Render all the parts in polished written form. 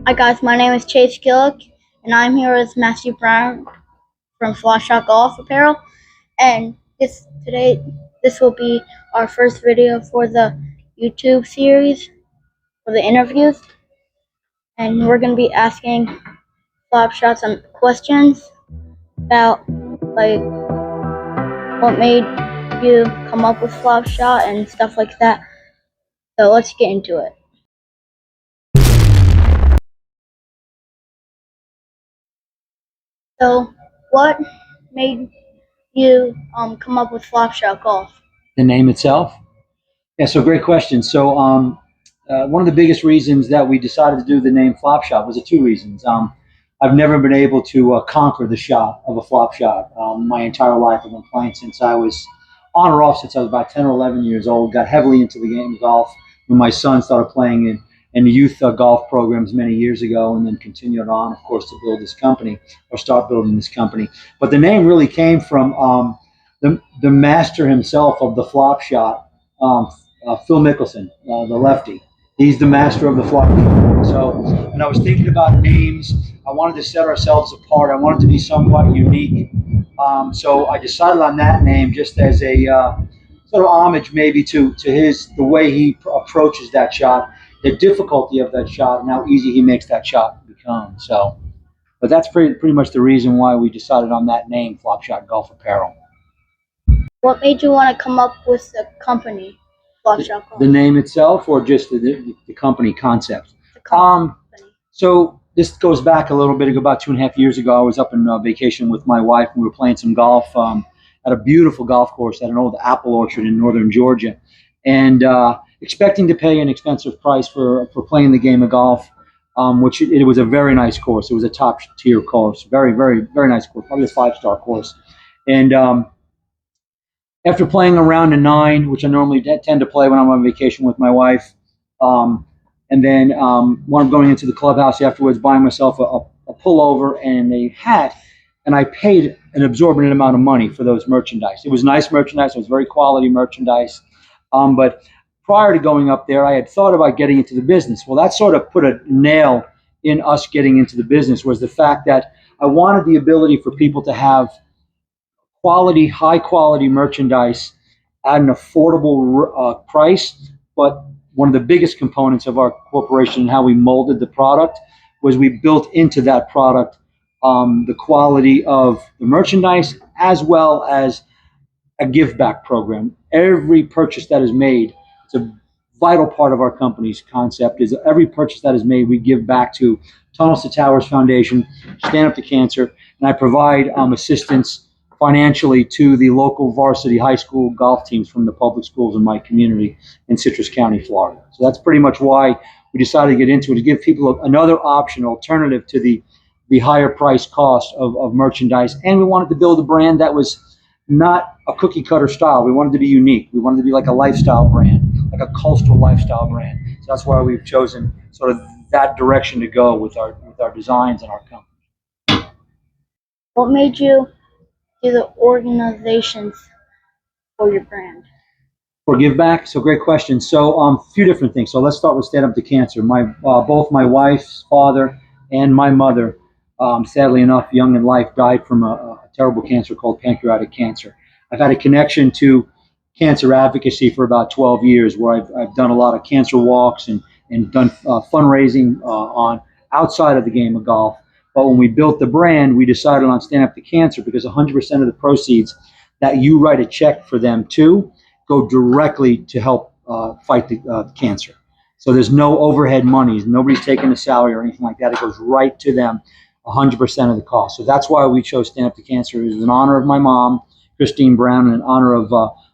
Hi guys, my name is Chase Gillick, and I'm here with Matthew Brown from Flopshot Golf Apparel. And this will be our first video for the YouTube series for the interviews. And we're gonna be asking Flopshot some questions about like what made you come up with Flopshot and stuff like that. So let's get into it. So, what made you come up with Flopshot Golf? The name itself? Yeah, so great question. So one of the biggest reasons that we decided to do the name Flopshot was two reasons. I've never been able to conquer the shot of a flop shot my entire life. I've been playing since I was on or off since I was about 10 or 11 years old. Got heavily into the game of golf when my son started playing in the youth golf programs many years ago, and then continued on, of course, to build this company or start building this company. But the name really came from the master himself of the flop shot, Phil Mickelson, the lefty. He's the master of the flop shot. So when I was thinking about names, I wanted to set ourselves apart. I wanted to be somewhat unique. So I decided on that name just as a sort of homage maybe to the way he approaches that shot, the difficulty of that shot, and how easy he makes that shot become. So, but that's pretty much the reason why we decided on that name, Flopshot Golf Apparel. What made you want to come up with the company, Flopshot Golf? The name itself, or just the company concept? The company. So this goes back a little bit ago, about 2.5 years ago. I was up on vacation with my wife, and we were playing some golf at a beautiful golf course at an old apple orchard in northern Georgia, and expecting to pay an expensive price for playing the game of golf, which it was a very nice course. It was a top tier course, very, very, very nice course, probably a 5-star course. And after playing a round of 9, which I normally tend to play when I'm on vacation with my wife, and then when I'm going into the clubhouse afterwards, buying myself a pullover and a hat, and I paid an exorbitant amount of money for those merchandise. It was nice merchandise. It was very quality merchandise. But prior to going up there, I had thought about getting into the business. Well, that sort of put a nail in us getting into the business, was the fact that I wanted the ability for people to have quality, high quality merchandise at an affordable price. But one of the biggest components of our corporation and how we molded the product was we built into that product the quality of the merchandise, as well as a give back program. Every purchase that is made, it's a vital part of our company's concept, is every purchase that is made, we give back to Tunnels to Towers Foundation, Stand Up to Cancer, and I provide assistance financially to the local varsity high school golf teams from the public schools in my community in Citrus County, Florida. So that's pretty much why we decided to get into it, to give people another option, alternative to the higher price cost of merchandise. And we wanted to build a brand that was not a cookie cutter style. We wanted to be unique. We wanted to be like a lifestyle brand, like a coastal lifestyle brand. So that's why we've chosen sort of that direction to go with our designs and our company. What made you do the organizations for your brand? For give back? So great question. So a few different things. So let's start with Stand Up to Cancer. Both my wife's father and my mother, sadly enough, young in life, died from a terrible cancer called pancreatic cancer. I've had a connection to cancer advocacy for about 12 years, where I've done a lot of cancer walks and done fundraising on outside of the game of golf. But when we built the brand, we decided on Stand Up to Cancer because 100% of the proceeds that you write a check for them to go directly to help fight the cancer. So there's no overhead monies. Nobody's taking a salary or anything like that. It goes right to them, 100% of the cost. So that's why we chose Stand Up to Cancer. It was in honor of my mom, Christine Brown, and in honor of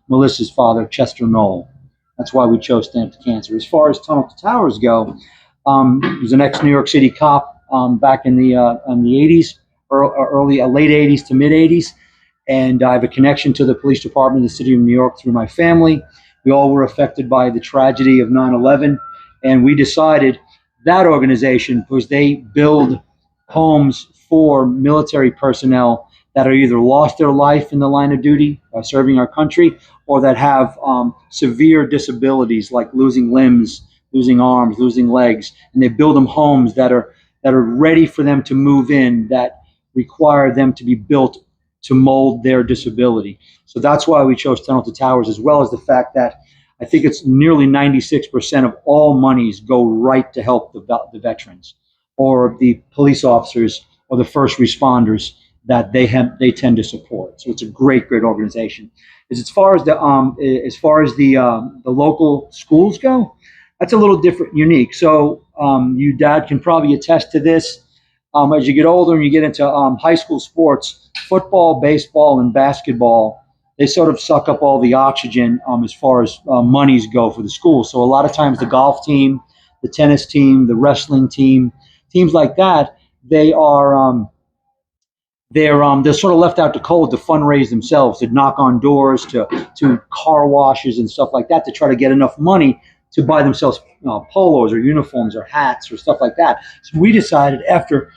Melissa's father, Chester Knoll. That's why we chose Stand Up to Cancer. As far as Tunnel to Towers go, he was an ex-New York City cop back in the 80s, late 80s to mid 80s. And I have a connection to the police department of the city of New York through my family. We all were affected by the tragedy of 9/11. And we decided that organization, because they build homes for military personnel that are either lost their life in the line of duty serving our country, or that have severe disabilities like losing limbs, losing arms, losing legs. And they build them homes that are that are ready for them to move in, that require them to be built to mold their disability. So that's why we chose Tunnel Towers, as well as the fact that I think it's nearly 96% of all monies go right to help the veterans or the police officers or the first responders that they tend to support. So it's a great organization. As far as the local schools go, that's a little different, unique. So you, Dad, can probably attest to this. As you get older and you get into high school sports, football, baseball, and basketball, they sort of suck up all the oxygen as far as monies go for the school. So a lot of times the golf team, the tennis team, the wrestling team, teams like that, they are they're sort of left out to cold to fundraise themselves, to knock on doors, to car washes and stuff like that, to try to get enough money to buy themselves polos or uniforms or hats or stuff like that. So we decided, after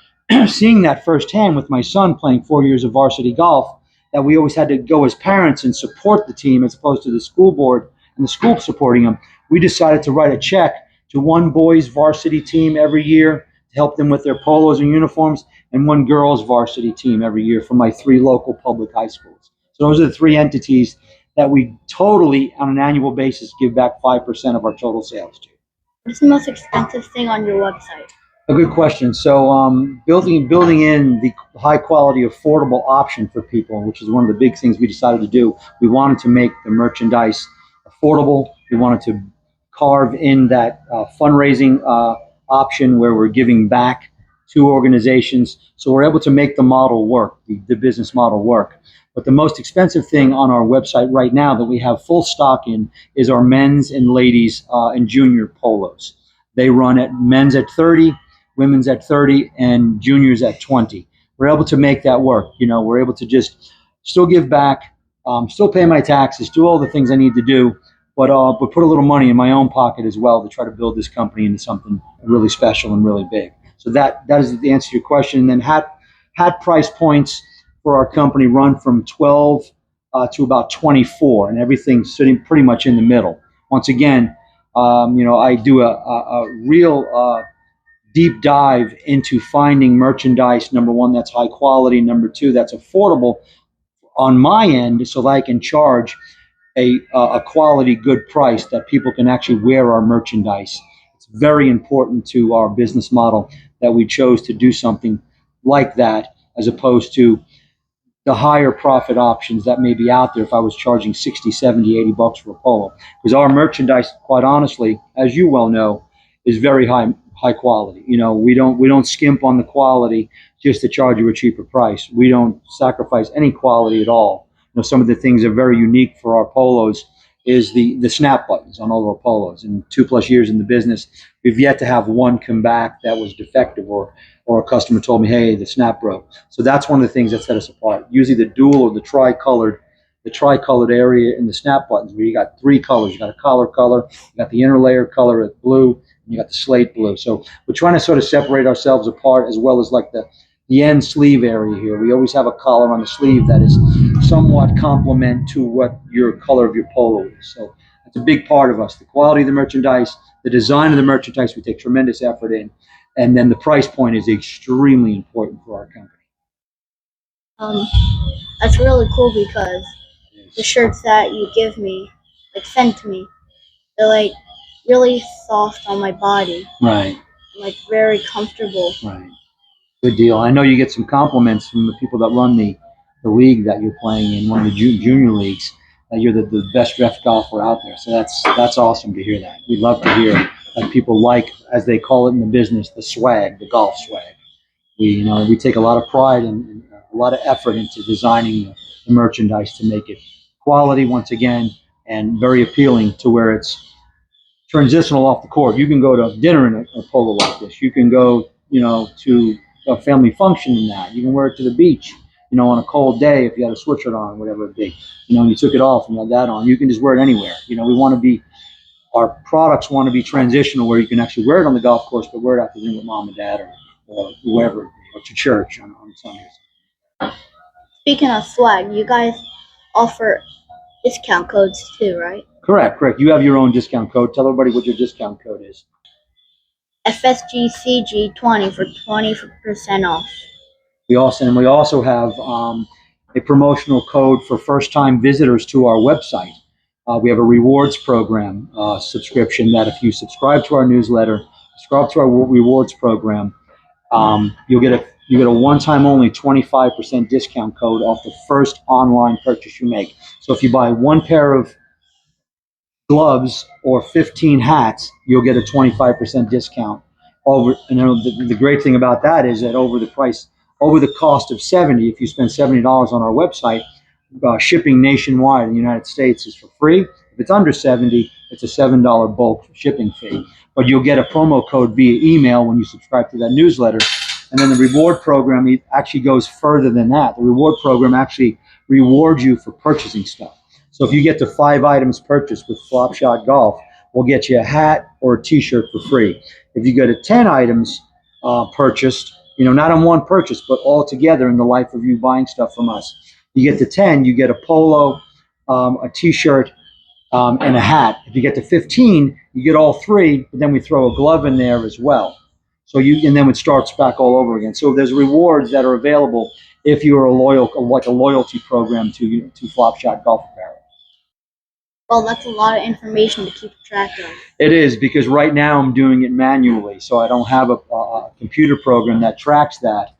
seeing that firsthand with my son playing 4 years of varsity golf, that we always had to go as parents and support the team as opposed to the school board and the school supporting them. We decided to write a check to one boys varsity team every year to help them with their polos and uniforms, and one girls varsity team every year for my 3 local public high schools. So those are the 3 entities that we totally, on an annual basis, give back 5% of our total sales to. What's the most expensive thing on your website? A good question. So building in the high quality, affordable option for people, which is one of the big things we decided to do. We wanted to make the merchandise affordable. We wanted to carve in that fundraising option where we're giving back to organizations. So we're able to make the model work, the business model work. But the most expensive thing on our website right now that we have full stock in is our men's and ladies and junior polos. They run at men's at 30, women's at 30, and juniors at 20. We're able to make that work. We're able to just still give back, still pay my taxes, do all the things I need to do, but put a little money in my own pocket as well to try to build this company into something really special and really big. So that is the answer to your question. And then hat price points for our company run from 12 to about 24, and everything's sitting pretty much in the middle. Once again, I do a real deep dive into finding merchandise, number one, that's high quality, number two, that's affordable on my end, so that I can charge a quality, good price that people can actually wear our merchandise. It's very important to our business model that we chose to do something like that, as opposed to the higher profit options that may be out there if I was charging 60, 70, 80 bucks for a polo. Because our merchandise, quite honestly, as you well know, is very high quality. We don't skimp on the quality just to charge you a cheaper price. We don't sacrifice any quality at all. Some of the things that are very unique for our polos is the snap buttons on all of our polos. In 2+ years in the business, we've yet to have one come back that was defective, or a customer told me, hey, the snap broke. So that's one of the things that set us apart. Usually the dual or the tricolored area in the snap buttons, where you got 3 colors. You got a collar color, you got the inner layer color of blue, and you got the slate blue. So we're trying to sort of separate ourselves apart, as well as like the end sleeve area here. We always have a collar on the sleeve that is somewhat complement to what your color of your polo is. So that's a big part of us. The quality of the merchandise, the design of the merchandise, we take tremendous effort in. And then the price point is extremely important for our company. That's really cool because the shirts that you give me, send to me, they're really soft on my body. Right. Very comfortable. Right. Good deal. I know you get some compliments from the people that run the league that you're playing in, one of the junior leagues, that you're the best ref golfer out there. So that's awesome to hear that. We love to hear that people like, as they call it in the business, the swag, the golf swag. We take a lot of pride and a lot of effort into designing the merchandise to make it quality, once again, and very appealing to where it's transitional off the court. You can go to dinner in a polo like this. You can go, to a family function in that. You can wear it to the beach, on a cold day if you had a sweatshirt on, or whatever it be. You took it off and you had that on. You can just wear it anywhere. Our products want to be transitional, where you can actually wear it on the golf course, but wear it after dinner with mom and dad, or whoever, or to church on Sundays. Speaking of swag, you guys offer discount codes too, right? Correct. You have your own discount code. Tell everybody what your discount code is. FSGCG20 for 20% off. We also have a promotional code for first-time visitors to our website. We have a rewards program subscription that if you subscribe to our newsletter, subscribe to our rewards program, you get a one-time only 25% discount code off the first online purchase you make. So if you buy one pair of gloves or 15 hats, you'll get a 25% discount. The great thing about that is that over the cost of 70, if you spend $70 on our website, shipping nationwide in the United States is for free. If it's under 70, it's a $7 bulk shipping fee. But you'll get a promo code via email when you subscribe to that newsletter. And then the reward program actually goes further than that. The reward program actually rewards you for purchasing stuff. So if you get to 5 items purchased with Flopshot Golf, we'll get you a hat or a T-shirt for free. If you go to 10 items purchased, not on one purchase, but all together in the life of you buying stuff from us, you get to 10, you get a polo, a T-shirt, and a hat. If you get to 15, you get all 3, but then we throw a glove in there as well. And then it starts back all over again. So there's rewards that are available if you are like a loyalty program to Flopshot Golf Apparel. Well, that's a lot of information to keep track of. It is, because right now I'm doing it manually, so I don't have a computer program that tracks that.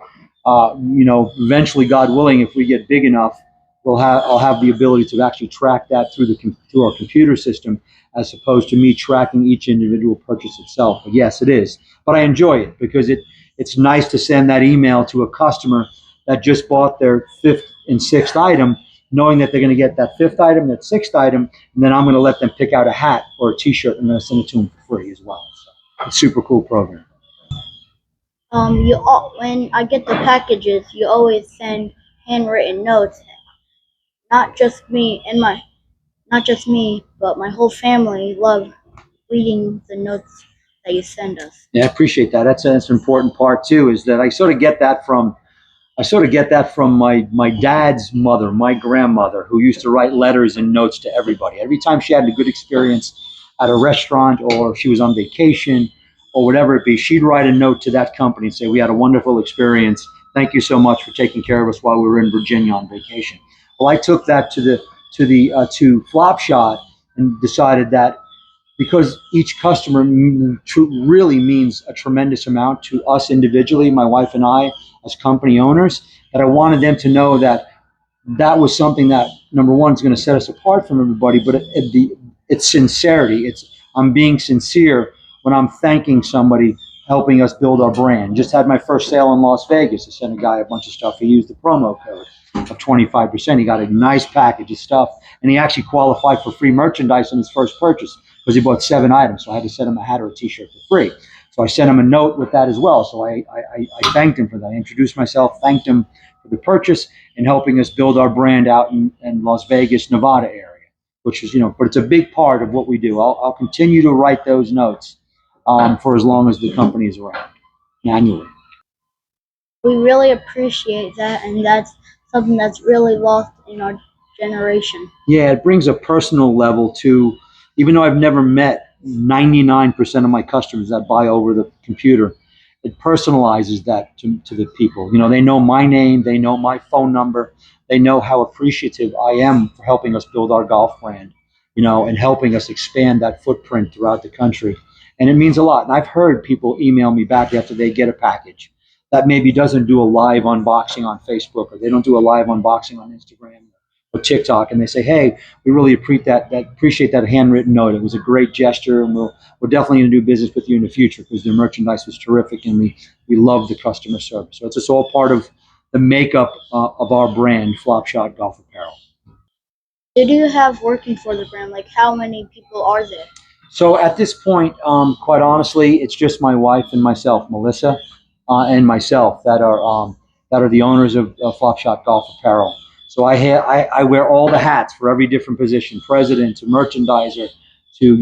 Eventually, God willing, if we get big enough, I'll have the ability to actually track that through our computer system, as opposed to me tracking each individual purchase itself. But yes, it is. But I enjoy it because it's nice to send that email to a customer that just bought their 5th and 6th item, knowing that they're going to get that 5th item, that 6th item, and then I'm going to let them pick out a hat or a T-shirt, and I'm going to send it to them for free as well. So it's a super cool program. When I get the packages, you always send handwritten notes. Not just me, but my whole family love reading the notes that you send us. Yeah, I appreciate that. That's an important part too. Is that I sort of get that from my dad's mother, my grandmother, who used to write letters and notes to everybody. Every time she had a good experience at a restaurant, or she was on vacation, or whatever it be, she'd write a note to that company and say, "We had a wonderful experience. Thank you so much for taking care of us while we were in Virginia on vacation." Well, I took that to Flopshot and decided that because each customer really means a tremendous amount to us individually, my wife and I, as company owners, that I wanted them to know that that was something that, number one, is going to set us apart from everybody, but it's sincerity. I'm being sincere when I'm thanking somebody helping us build our brand. Just had my first sale in Las Vegas. I sent a guy a bunch of stuff. He used the promo code of 25%. He got a nice package of stuff, and he actually qualified for free merchandise on his first purchase because he bought 7 items. So I had to send him a hat or a T-shirt for free. So I sent him a note with that as well. So I thanked him for that. I introduced myself, thanked him for the purchase and helping us build our brand out in Las Vegas, Nevada area, which is, but it's a big part of what we do. I'll continue to write those notes for as long as the company is around, manually. We really appreciate that, and that's something that's really lost in our generation. Yeah, it brings a personal level to, even though I've never met 99% of my customers that buy over the computer, it personalizes that to the people. They know my name, they know my phone number, they know how appreciative I am for helping us build our golf brand, and helping us expand that footprint throughout the country. And it means a lot. And I've heard people email me back after they get a package that maybe doesn't do a live unboxing on Facebook, or they don't do a live unboxing on Instagram or TikTok, and they say, "Hey, we really appreciate that handwritten note. It was a great gesture, and we're definitely going to do business with you in the future because the merchandise was terrific, and we love the customer service." So it's just all part of the makeup of our brand, Flopshot Golf Apparel. Who do you have working for the brand? Like, how many people are there? So at this point, quite honestly, it's just my wife and myself, Melissa, and myself that are the owners of Flopshot Golf Apparel. So I wear all the hats for every different position: president to merchandiser, to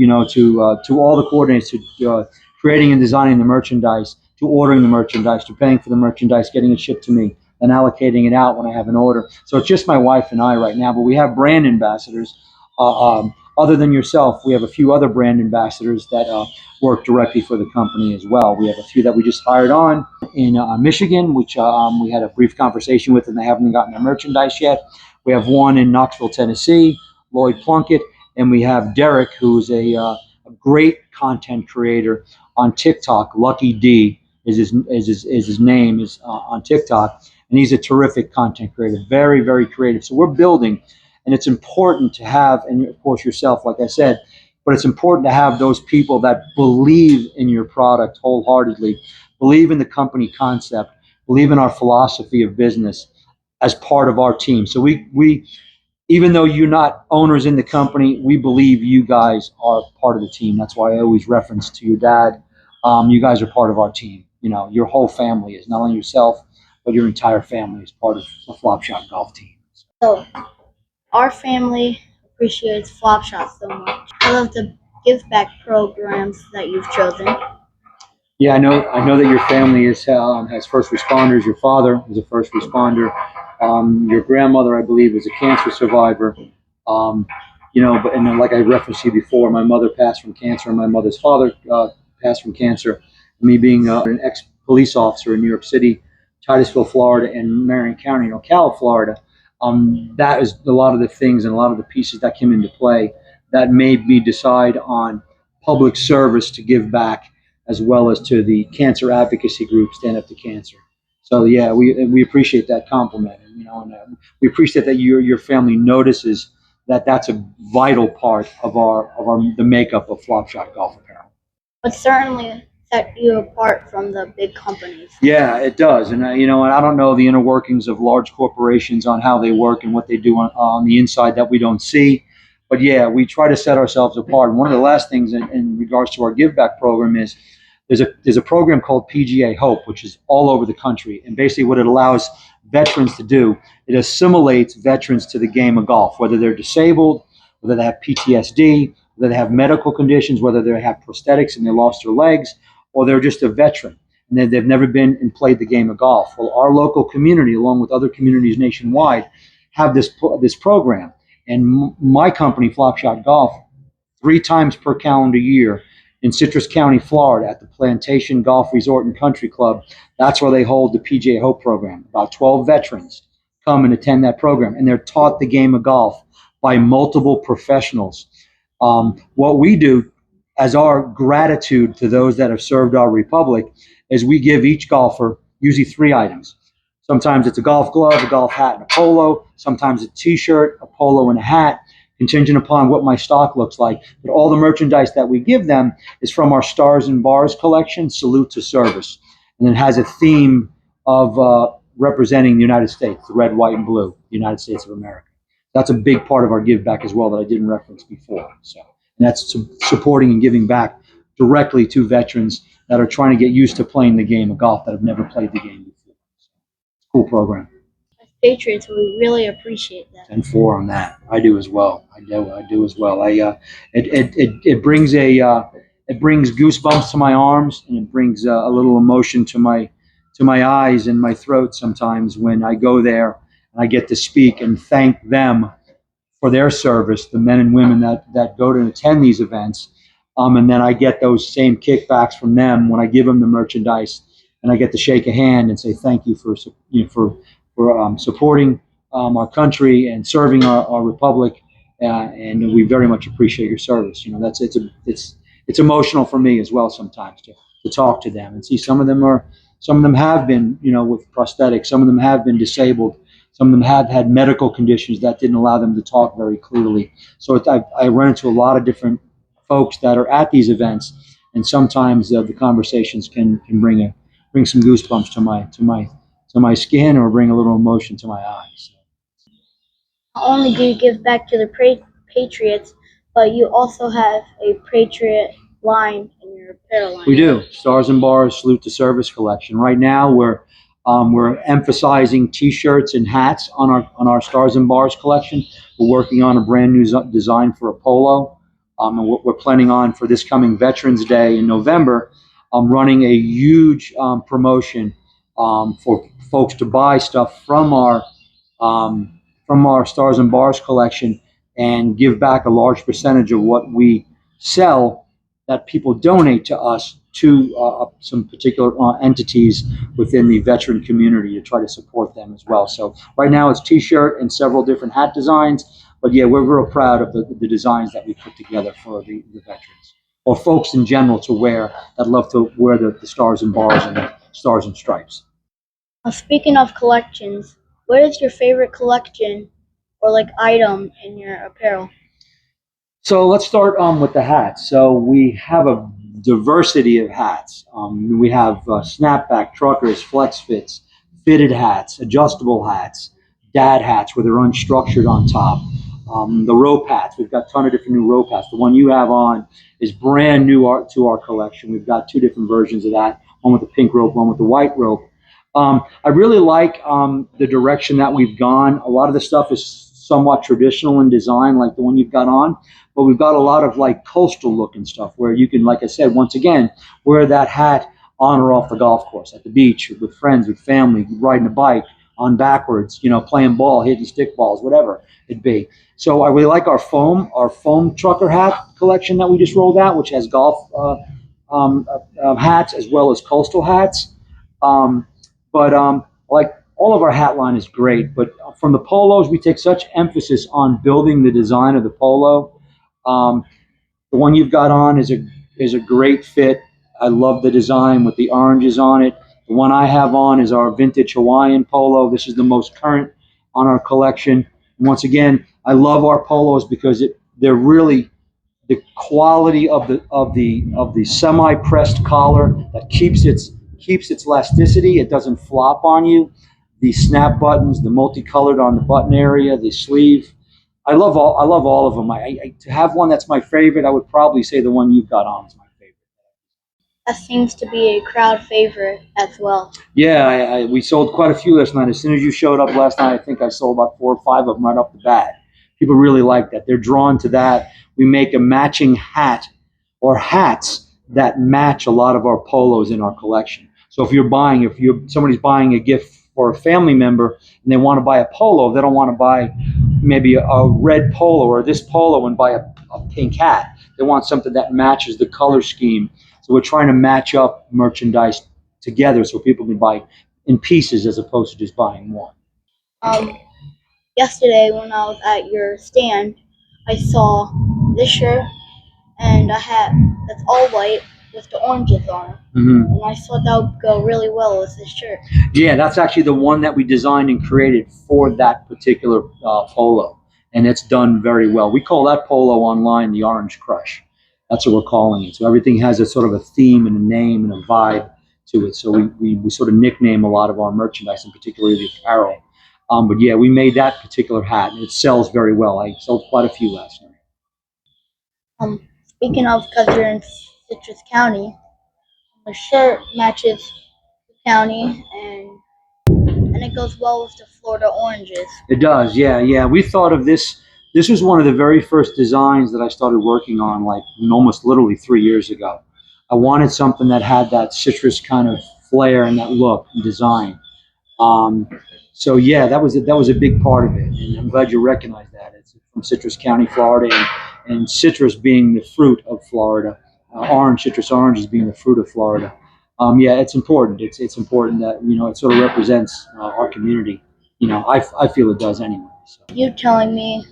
all the coordinators, to creating and designing the merchandise, to ordering the merchandise, to paying for the merchandise, getting it shipped to me, and allocating it out when I have an order. So it's just my wife and I right now, but we have brand ambassadors. other than yourself, we have a few other brand ambassadors that work directly for the company as well. We have a few that we just hired on in Michigan, which we had a brief conversation with, and they haven't gotten their merchandise yet. We have one in Knoxville, Tennessee, Lloyd Plunkett, and we have Derek, who's a great content creator on TikTok. Lucky D is his name is on TikTok, and he's a terrific content creator, very, very creative. So we're building, and it's important to have, and of course yourself, like I said, but it's important to have those people that believe in your product wholeheartedly, believe in the company concept, believe in our philosophy of business as part of our team. So we even though you're not owners in the company, we believe you guys are part of the team. That's why I always reference to your dad. You guys are part of our team. You know, your whole family is not only yourself, but your entire family is part of the Flop Shot Golf team. So our family appreciates Flop Shot so much. I love the give back programs that you've chosen. Yeah, I know that your family has first responders. Your father is a first responder. Your grandmother, I believe, is a cancer survivor. Um, but and then, like I referenced to you before, my mother passed from cancer, and my mother's father passed from cancer. Me being an ex-police officer in New York City, Titusville, Florida, and Marion County, Ocala, Florida, that is a lot of the things and a lot of the pieces that came into play that made me decide on public service to give back, as well as to the cancer advocacy group Stand Up to Cancer. So yeah, we appreciate that compliment, and we appreciate that your family notices that that's a vital part of our the makeup of Flop Shot Golf Apparel. But certainly set you apart from the big companies. Yeah, it does, and and I don't know the inner workings of large corporations on how they work and what they do on the inside that we don't see. But yeah, we try to set ourselves apart. And one of the last things in regards to our give back program is there's a program called PGA Hope, which is all over the country, and basically what it allows veterans to do, it assimilates veterans to the game of golf, whether they're disabled, whether they have PTSD, whether they have medical conditions, whether they have prosthetics and they lost their legs, or they're just a veteran and they've never been and played the game of golf. Well, our local community, along with other communities nationwide, have this program, and my company, Flop Shot Golf, 3 times per calendar year in Citrus County, Florida, at the Plantation Golf Resort and Country Club. That's where they hold the PGA Hope program. About 12 veterans come and attend that program, and they're taught the game of golf by multiple professionals. What we do as our gratitude to those that have served our republic is we give each golfer usually 3 items. Sometimes it's a golf glove, a golf hat, and a polo. Sometimes a t-shirt, a polo, and a hat, contingent upon what my stock looks like. But all the merchandise that we give them is from our Stars and Bars collection, Salute to Service. And it has a theme of representing the United States, the red, white, and blue, the United States of America. That's a big part of our give back as well that I didn't reference before. And that's supporting and giving back directly to veterans that are trying to get used to playing the game of golf that have never played the game before. It's a cool program. As Patriots, we really appreciate that. 10-4 on that. I do as well. I do as well. It brings it brings goosebumps to my arms, and it brings a little emotion to my eyes and my throat sometimes when I go there and I get to speak and thank them for their service, the men and women that go to attend these events. And then I get those same kickbacks from them when I give them the merchandise, and I get to shake a hand and say thank you for supporting our country and serving our republic, and we very much appreciate your service. It's emotional for me as well sometimes to talk to them and see some of them have been with prosthetics, some of them have been disabled, some of them have had medical conditions that didn't allow them to talk very clearly. So I run into a lot of different folks that are at these events, and sometimes the conversations can bring some goosebumps to my skin or bring a little emotion to my eyes. Not only do you give back to the Patriots, but you also have a Patriot line in your apparel line. We do. Stars and Bars Salute to Service collection. Right now we're emphasizing T-shirts and hats on our Stars and Bars collection. We're working on a brand new design for a polo. And we're planning on, for this coming Veterans Day in November, running a huge promotion for folks to buy stuff from our Stars and Bars collection and give back a large percentage of what we sell that people donate to us to some particular entities within the veteran community to try to support them as well. So right now it's t-shirt and several different hat designs, but yeah, we're real proud of the designs that we put together for the veterans or folks in general to wear that love to wear the stars and bars and the stars and stripes. Speaking of collections, what is your favorite collection or like item in your apparel? So let's start with the hats. So we have a diversity of hats. We have snapback, truckers, flex fits, fitted hats, adjustable hats, dad hats where they're unstructured on top. The rope hats. We've got a ton of different new rope hats. The one you have on is brand new to our collection. We've got two different versions of that. One with the pink rope, one with the white rope. I really like the direction that we've gone. A lot of the stuff is somewhat traditional in design, like the one you've got on, but we've got a lot of like coastal looking stuff where you can, like I said, once again, wear that hat on or off the golf course, at the beach, with friends, with family, riding a bike, on backwards, playing ball, hitting stick balls, whatever it be. So I really like our foam trucker hat collection that we just rolled out, which has golf hats as well as coastal hats. Like all of our hat line is great, but from the polos, we take such emphasis on building the design of the polo. The one you've got on is a great fit. I love the design with the oranges on it. The one I have on is our vintage Hawaiian polo. This is the most current on our collection. And once again, I love our polos because they're really the quality of the semi-pressed collar that keeps its elasticity. It doesn't flop on you. The snap buttons, the multicolored on the button area, the sleeve. I love all of them. To have one that's my favorite, I would probably say the one you've got on is my favorite. That seems to be a crowd favorite as well. Yeah, we sold quite a few last night. As soon as you showed up last night, I think I sold about 4 or 5 of them right off the bat. People really like that. They're drawn to that. We make a matching hat or hats that match a lot of our polos in our collection. So if somebody's buying a gift for a family member and they want to buy a polo, they don't want to buy maybe a red polo or this polo and buy a pink hat. They want something that matches the color scheme. So we're trying to match up merchandise together so people can buy in pieces as opposed to just buying one. Yesterday when I was at your stand, I saw this shirt and a hat that's all white with the oranges on it. Mm-hmm. And I thought that would go really well with this shirt. Yeah, that's actually the one that we designed and created for that particular polo. And it's done very well. We call that polo online the Orange Crush. That's what we're calling it. So everything has a sort of a theme and a name and a vibe to it. So we sort of nickname a lot of our merchandise, and particularly the apparel. But yeah, we made that particular hat, and it sells very well. I sold quite a few last night. Speaking of, because you're in Citrus County, the shirt matches the county, and it goes well with the Florida oranges. It does, yeah. We thought of this. This was one of the very first designs that I started working on, like almost literally 3 years ago. I wanted something that had that citrus kind of flair and that look and design. So yeah, that was a big part of it, and I'm glad you recognize that. It's from Citrus County, Florida, and citrus being the fruit of Florida, citrus oranges being the fruit of Florida. Yeah, it's important. It's important that it sort of represents our community. I feel it does anyway. So. You telling me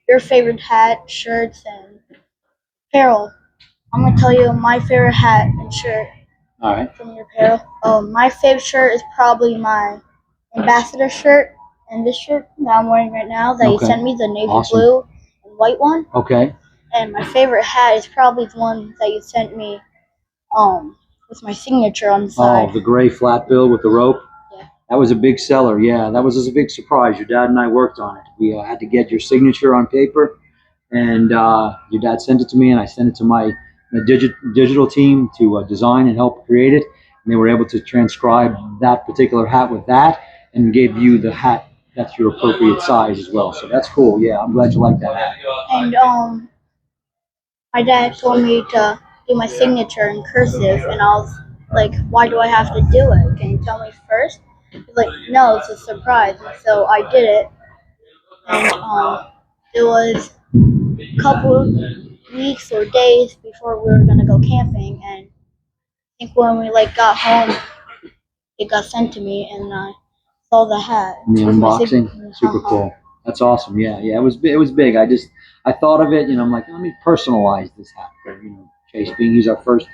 your favorite hat, shirts, and apparel. I'm gonna tell you my favorite hat and shirt. All right. From your apparel. My favorite shirt is probably my ambassador shirt and this shirt that I'm wearing right now that you sent me, the navy blue and white one. Okay. And my favorite hat is probably the one that you sent me with my signature on the side. Oh, the gray flat bill with the rope? Yeah. That was a big seller, yeah. That was a big surprise. Your dad and I worked on it. We had to get your signature on paper, and your dad sent it to me, and I sent it to my digital team to design and help create it. And they were able to transcribe that particular hat with that and gave you the hat that's your appropriate size as well. So that's cool. Yeah, I'm glad you like that hat. And my dad told me to do my signature in cursive, and I was like, why do I have to do it? Can you tell me first? He's like, no, it's a surprise. And so I did it. And it was a couple of weeks or days before we were gonna go camping, and I think when we got home, it got sent to me, and I saw the hat. And the It was my unboxing, super cool. That's awesome. Yeah, yeah, it was big. I thought of it, I'm like, let me personalize this hat for Chase being he's our first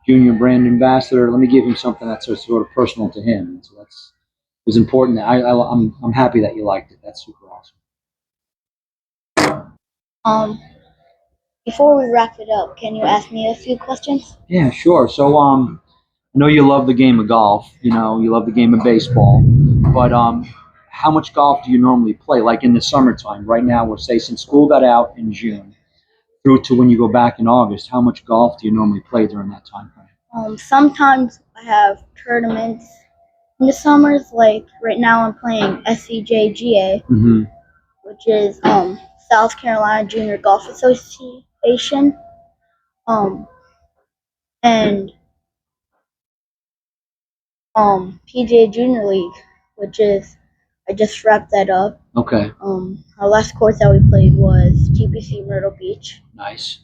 junior brand ambassador. Let me give him something that's sort of personal to him. And so that's it was important. I'm happy that you liked it. That's super awesome. Um, Before we wrap it up, can you ask me a few questions? Yeah, sure. So I know you love the game of golf. You love the game of baseball, but how much golf do you normally play? Like in the summertime, right now, we're say since school got out in June through to when you go back in August, how much golf do you normally play during that time frame? Sometimes I have tournaments in the summers. Like right now, I'm playing SCJGA, Mm-hmm. which is South Carolina Junior Golf Association, um, and PGA Junior League, which is I just wrapped that up. Okay, Our last course that we played was TPC Myrtle Beach, nice.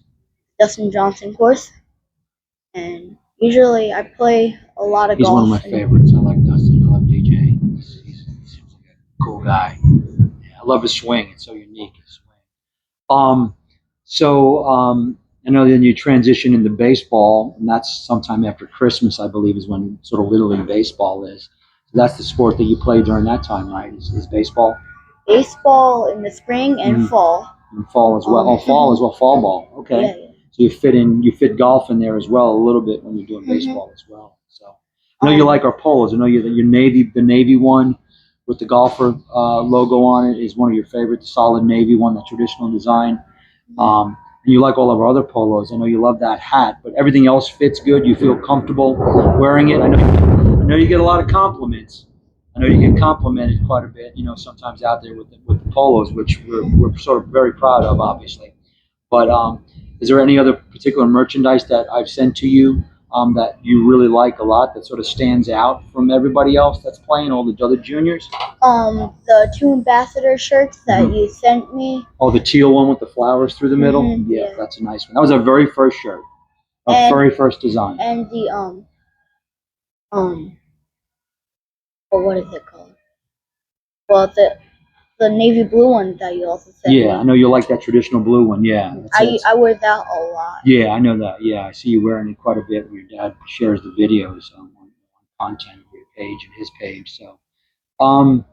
Dustin Johnson course, and usually I play a lot of He's golf. one of my favorites. I like Dustin. I love DJ. He seems like a cool guy. Yeah, I love his swing. It's so unique. His swing. So I know then you transition into baseball, and that's sometime after Christmas, I believe, is when sort of Little League baseball is. So that's the sport that you play during that time, right? Is baseball? Baseball in the spring and fall. And fall as well. Fall as well. Fall ball. Okay. Yeah, yeah. So you fit golf in there as well a little bit when you're doing baseball as well. So I know you like our polos. I know the navy one with the golfer logo on it is one of your favorites. The solid navy one, the traditional design. And you like all of our other polos. I know you love that hat, but everything else fits good. You feel comfortable wearing it. I know you get a lot of compliments. I know you get complimented quite a bit, sometimes out there with the polos, which we're sort of very proud of, obviously. But is there any other particular merchandise that I've sent to you that you really like a lot that sort of stands out from everybody else that's playing, all the other juniors? The two ambassador shirts that you sent me. Oh, the teal one with the flowers through the middle? Yeah, that's a nice one. That was our very first shirt. Our very first design. And the or what is it called? Well, the navy blue one that you also sent me. Yeah, I know you like that traditional blue one. Yeah, I wear that a lot. Yeah, I know that. Yeah, I see you wearing it quite a bit. Your dad shares the videos on content of your page and his page. So, um,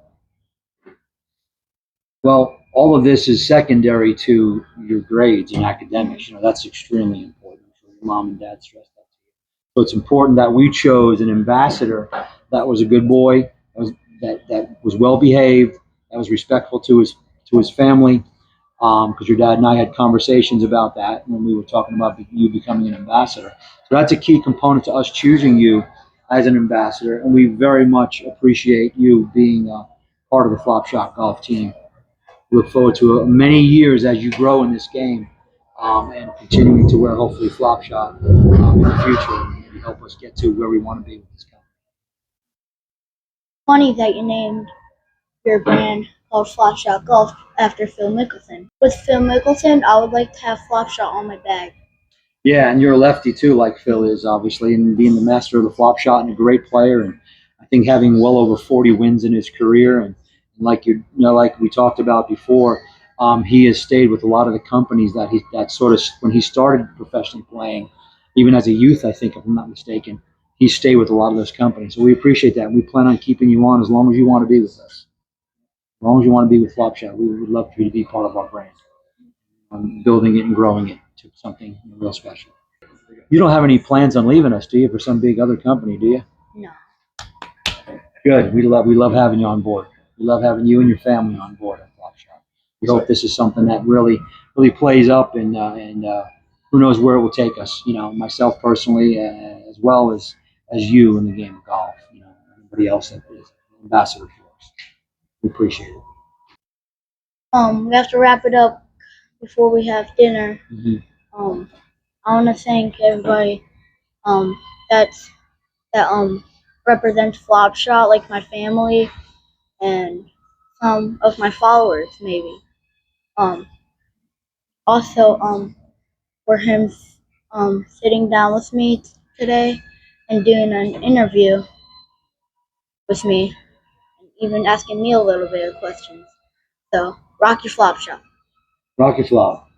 well, all of this is secondary to your grades and academics. That's extremely important. So your mom and dad stressed that to you. So it's important that we chose an ambassador that was a good boy, that was well behaved, that was respectful to his family. Because your dad and I had conversations about that when we were talking about you becoming an ambassador. So that's a key component to us choosing you as an ambassador, and we very much appreciate you being part of the Flop Shot Golf team. Look forward to many years as you grow in this game and continuing to wear hopefully Flop Shot in the future and maybe help us get to where we want to be with this company. Funny that you named your brand called Flop Shot Golf after Phil Mickelson. With Phil Mickelson, I would like to have Flop Shot on my bag. Yeah, and you're a lefty too, like Phil is, obviously, and being the master of the flop shot and a great player, and I think having well over 40 wins in his career, and like like we talked about before, he has stayed with a lot of the companies that sort of when he started professionally playing, even as a youth, I think, if I'm not mistaken, he stayed with a lot of those companies. So we appreciate that, and we plan on keeping you on as long as you want to be with us, as long as you want to be with Flop Shot. We would love for you to be part of our brand, building it and growing it to something real special. You don't have any plans on leaving us, do you, for some big other company, do you? No. Good. We love having you on board. We love having you and your family on board at Flop Shop. We hope this is something that really plays up, and who knows where it will take us. Myself personally, as well as you in the game of golf. Anybody else that is an ambassador for us. We appreciate it. We have to wrap it up before we have dinner. Mm-hmm. I want to thank everybody that's that represents Flop Shot, like my family and some of my followers, maybe. Also, for him sitting down with me today and doing an interview with me, and even asking me a little bit of questions. So, rock your flop shop. Rocket Flop.